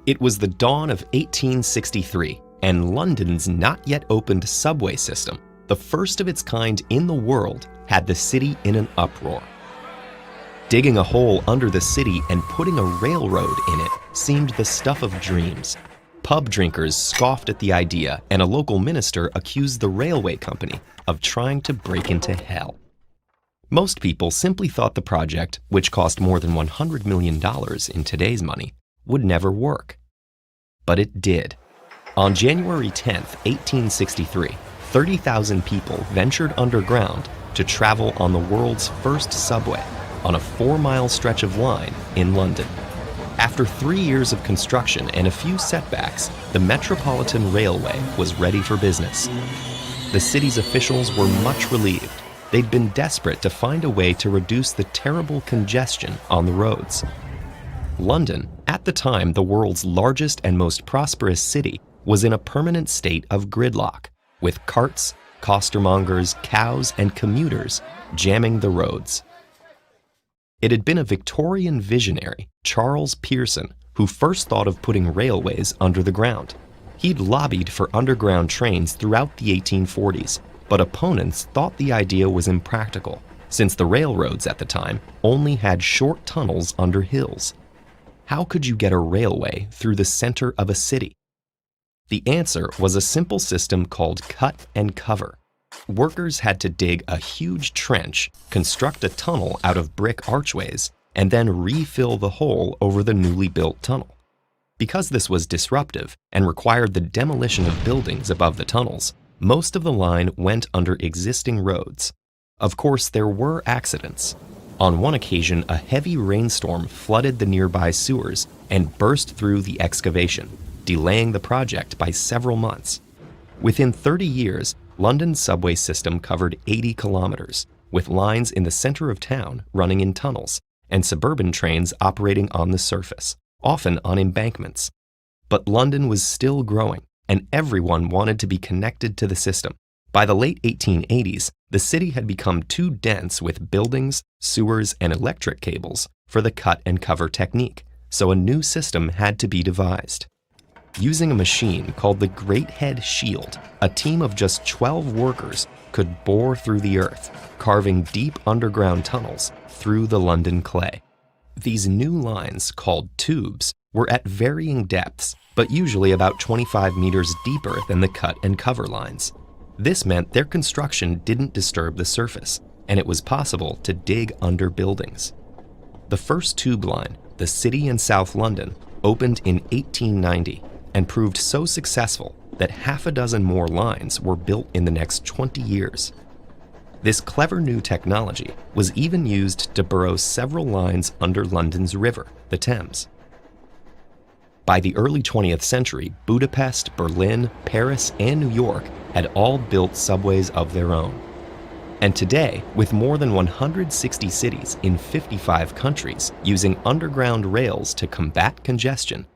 It was the dawn of 1863, and London's not yet opened subway system, the first of its kind in the world, had the city in an uproar. Digging a hole under the city and putting a railroad in it seemed the stuff of dreams. Pub drinkers scoffed at the idea, and a local minister accused the railway company of trying to break into hell. Most people simply thought the project, which cost more than $100 million in today's money, would never work. But it did. On January 10, 1863, 30,000 people ventured underground to travel on the world's first subway on a 4-mile stretch of line in London. After 3 years of construction and a few setbacks, the Metropolitan Railway was ready for business. The city's officials were much relieved. They'd been desperate to find a way to reduce the terrible congestion on the roads. London, at the time the world's largest and most prosperous city, was in a permanent state of gridlock, with carts, costermongers, cows, and commuters jamming the roads. It had been a Victorian visionary, Charles Pearson, who first thought of putting railways under the ground. He'd lobbied for underground trains throughout the 1840s, but opponents thought the idea was impractical, since the railroads at the time only had short tunnels under hills. How could you get a railway through the center of a city? The answer was a simple system called cut and cover. Workers had to dig a huge trench, construct a tunnel out of brick archways, and then refill the hole over the newly built tunnel. Because this was disruptive and required the demolition of buildings above the tunnels, most of the line went under existing roads. Of course, there were accidents. On one occasion, a heavy rainstorm flooded the nearby sewers and burst through the excavation, delaying the project by several months. Within 30 years, London's subway system covered 80 kilometers, with lines in the center of town running in tunnels, and suburban trains operating on the surface, often on embankments. But London was still growing, and everyone wanted to be connected to the system. By the late 1880s, the city had become too dense with buildings, sewers, and electric cables for the cut and cover technique, so a new system had to be devised. Using a machine called the Great Head Shield, a team of just 12 workers could bore through the earth, carving deep underground tunnels through the London clay. These new lines, called tubes, were at varying depths, but usually about 25 meters deeper than the cut and cover lines. This meant their construction didn't disturb the surface, and it was possible to dig under buildings. The first tube line, the City and South London, opened in 1890 and proved so successful that half a dozen more lines were built in the next 20 years. This clever new technology was even used to burrow several lines under London's river, the Thames. By the early 20th century, Budapest, Berlin, Paris, and New York had all built subways of their own. And today, with more than 160 cities in 55 countries using underground rails to combat congestion,